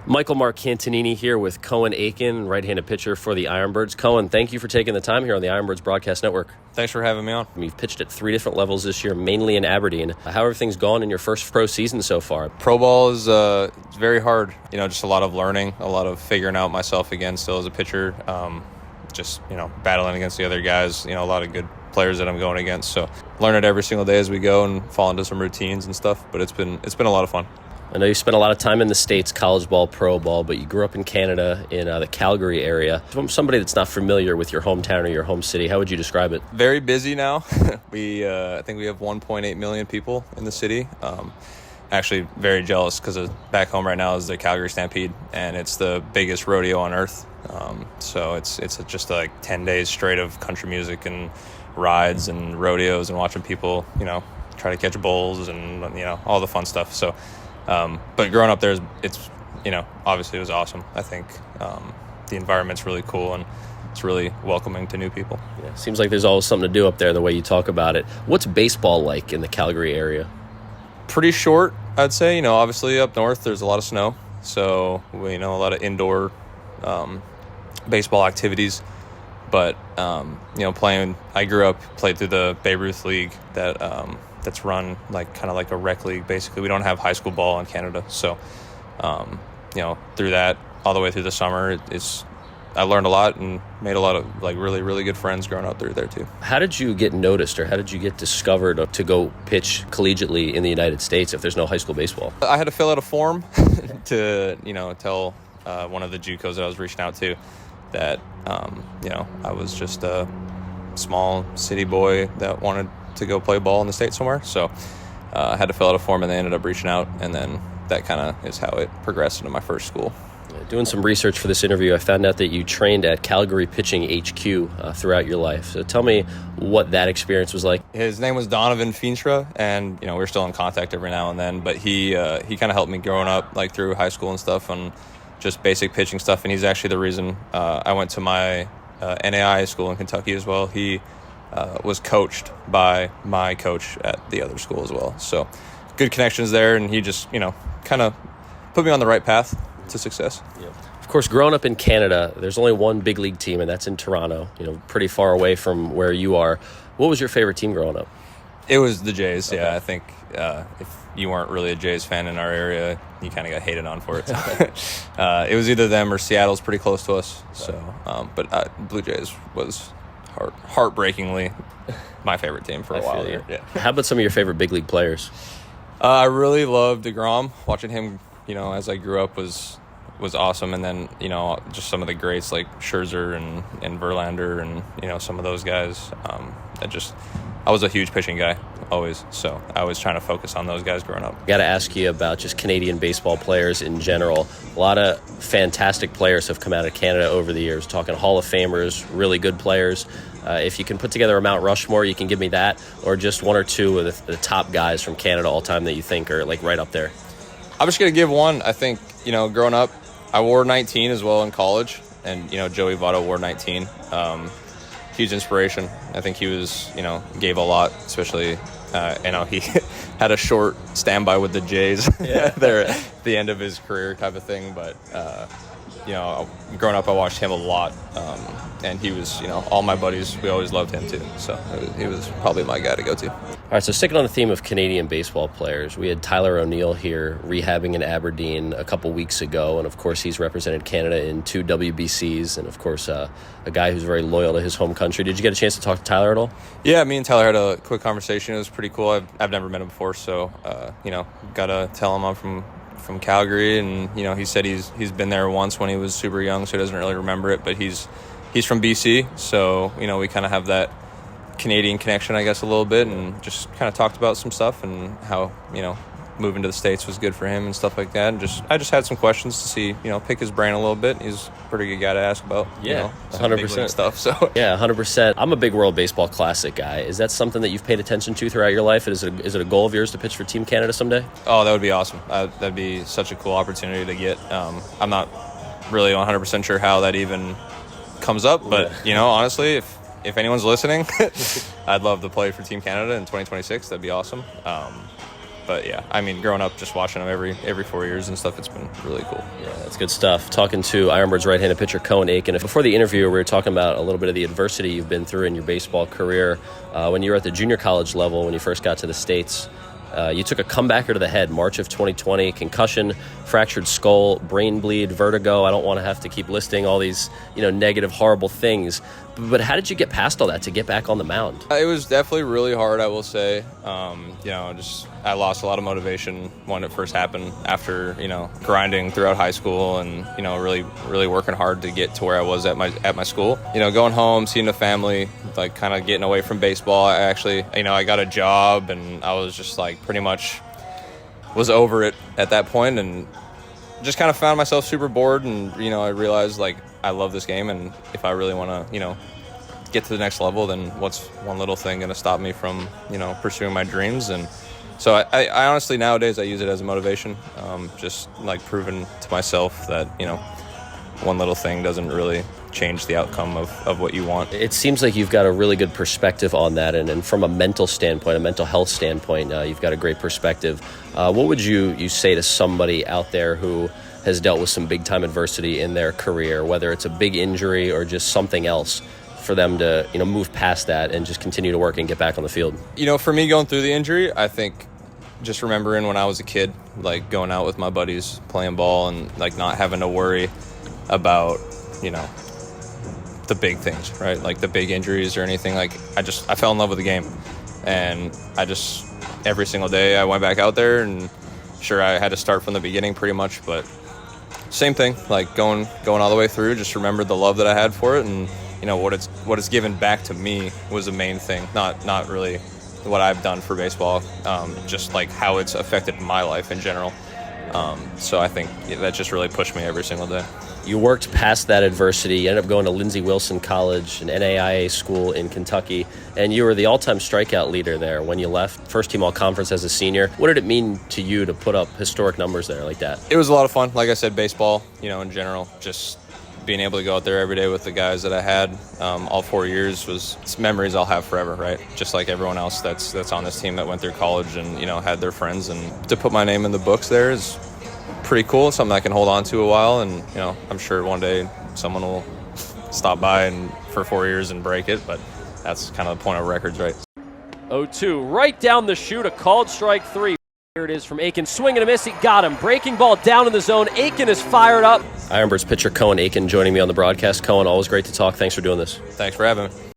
Michael Marcantonini here with Cohen Achen, right-handed pitcher for the Ironbirds. Cohen, thank you for taking the time here on the Ironbirds Broadcast Network. Thanks for having me on. You've pitched at 3 different levels this year, mainly in Aberdeen. How everything's gone in your first pro season so far? Pro ball is it's very hard. Just a lot of learning, a lot of figuring out myself again still as a pitcher. Battling against the other guys, a lot of good players that I'm going against. So learn it every single day as we go and fall into some routines and stuff. But it's been a lot of fun. I know you spent a lot of time in the States, college ball, pro ball, but you grew up in Canada in the Calgary area. From somebody that's not familiar with your hometown or your home city, how would you describe it? Very busy now. I think we have 1.8 million people in the city. Actually, very jealous because back home right now is the Calgary Stampede, and it's the biggest rodeo on earth. So it's just like 10 days straight of country music and rides and rodeos and watching people, try to catch bulls and, all the fun stuff. So. But growing up there, it's obviously it was awesome. I think the environment's really cool and it's really welcoming to new people. Yeah, seems like there's always something to do up there the way you talk about it. What's baseball like in the Calgary area? Pretty short, I'd say. Obviously up north there's a lot of snow, so we a lot of indoor baseball activities. But I grew up, played through the Babe Ruth League that's run kind of like a rec league. Basically, we don't have high school ball in Canada, so through that all the way through the summer, I learned a lot and made a lot of really, really good friends growing up through there too. How did you get noticed, or how did you get discovered to go pitch collegiately in the United States if there's no high school baseball? I had to fill out a form to tell one of the JUCOs that I was reaching out to that I was just a small city boy that wanted to go play ball in the States somewhere. So I had to fill out a form, and they ended up reaching out, and then that kind of is how it progressed into my first school. Doing some research for this interview, I found out that you trained at Calgary Pitching HQ throughout your life. So tell me what that experience was like. His name was Donovan Feenstra, and we're still in contact every now and then, but he kind of helped me growing up through high school and stuff, and just basic pitching stuff. And he's actually the reason I went to my NAI school in Kentucky as well. He was coached by my coach at the other school as well. So good connections there, and he just, kind of put me on the right path to success. Yeah. Of course, growing up in Canada, there's only one big league team, and that's in Toronto, pretty far away from where you are. What was your favorite team growing up? It was the Jays. Okay. Yeah, I think if you weren't really a Jays fan in our area, you kind of got hated on for it. It was either them or Seattle's pretty close to us. So, but Blue Jays was heartbreakingly my favorite team for a while. Yeah. How about some of your favorite big league players? I really loved DeGrom. Watching him, as I grew up was awesome. And then, just some of the greats like Scherzer and Verlander and, some of those guys. I was a huge pitching guy always. So I was trying to focus on those guys growing up. Got to ask you about just Canadian baseball players in general. A lot of fantastic players have come out of Canada over the years, talking Hall of Famers, really good players. If you can put together a Mount Rushmore, you can give me that, or just one or two of the top guys from Canada all time that you think are right up there. I'm just going to give one. I think, growing up, I wore 19 as well in college, and, Joey Votto wore 19. Huge inspiration. I think he was, gave a lot, especially, he had a short standby with the Jays there at the end of his career type of thing. But, growing up, I watched him a lot. And he was, all my buddies, we always loved him too. So he was probably my guy to go to. All right, so sticking on the theme of Canadian baseball players, we had Tyler O'Neill here rehabbing in Aberdeen a couple weeks ago, and of course he's represented Canada in 2 WBCs, and of course a guy who's very loyal to his home country. Did you get a chance to talk to Tyler at all? Yeah, me and Tyler had a quick conversation. It was pretty cool. I've never met him before, so got to tell him I'm from Calgary, and he said he's been there once when he was super young, so he doesn't really remember it, but he's from BC, so we kind of have that Canadian connection, I guess, a little bit, and just kind of talked about some stuff and how moving to the States was good for him and stuff like that. And I just had some questions to see, pick his brain a little bit. He's a pretty good guy to ask about, 100% stuff. So yeah, 100%. I'm a big World Baseball Classic guy. Is that something that you've paid attention to throughout your life? Is it a goal of yours to pitch for Team Canada someday? Oh, that would be awesome. That'd be such a cool opportunity to get. I'm not really 100% sure how that even comes up, but honestly, if anyone's listening, I'd love to play for Team Canada in 2026. That'd be awesome. But yeah, I mean, growing up just watching him every 4 years and stuff, it's been really cool. Yeah, that's good stuff. Talking to Ironbirds right-handed pitcher Cohen Achen. Before the interview, we were talking about a little bit of the adversity you've been through in your baseball career. When you were at the junior college level, when you first got to the States, you took a comebacker to the head, March of 2020, concussion, fractured skull, brain bleed, vertigo. I don't want to have to keep listing all these, negative, horrible things. But how did you get past all that to get back on the mound? It was definitely really hard, I will say. I lost a lot of motivation when it first happened after, grinding throughout high school and, really, really working hard to get to where I was at my school. Going home, seeing the family, like kind of getting away from baseball. I actually, I got a job and I was just like pretty much was over it at that point and just kind of found myself super bored. And, I realized like I love this game, and if I really want to, get to the next level, then what's one little thing going to stop me from, pursuing my dreams? And so I honestly nowadays I use it as a motivation, just like proving to myself that, one little thing doesn't really change the outcome of what you want. It seems like you've got a really good perspective on that, and from a mental standpoint, a mental health standpoint, you've got a great perspective. What would you say to somebody out there who has dealt with some big-time adversity in their career, whether it's a big injury or just something else, for them to move past that and just continue to work and get back on the field? For me going through the injury, I think just remembering when I was a kid, like going out with my buddies, playing ball, and like not having to worry about the big things, right? Like the big injuries or anything. Like I fell in love with the game, and every single day I went back out there, and sure I had to start from the beginning pretty much, but same thing, like going all the way through. Just remembered the love that I had for it, and what it's given back to me was the main thing. Not really what I've done for baseball, just like how it's affected my life in general. So I think that just really pushed me every single day. You worked past that adversity. You ended up going to Lindsey Wilson College, an NAIA school in Kentucky, and you were the all-time strikeout leader there when you left. First team all-conference as a senior. What did it mean to you to put up historic numbers there like that? It was a lot of fun. Like I said, baseball, in general, just being able to go out there every day with the guys that I had all 4 years it's memories I'll have forever, right? Just like everyone else that's on this team that went through college and, had their friends. And to put my name in the books there is pretty cool. It's something I can hold on to a while. And, I'm sure one day someone will stop by and for 4 years and break it. But that's kind of the point of records, right? 0-2, right down the chute, a called strike three. Here it is from Achen, swing and a miss, he got him. Breaking ball down in the zone, Achen is fired up. Ironbirds pitcher Cohen Achen joining me on the broadcast. Cohen, always great to talk. Thanks for doing this. Thanks for having me.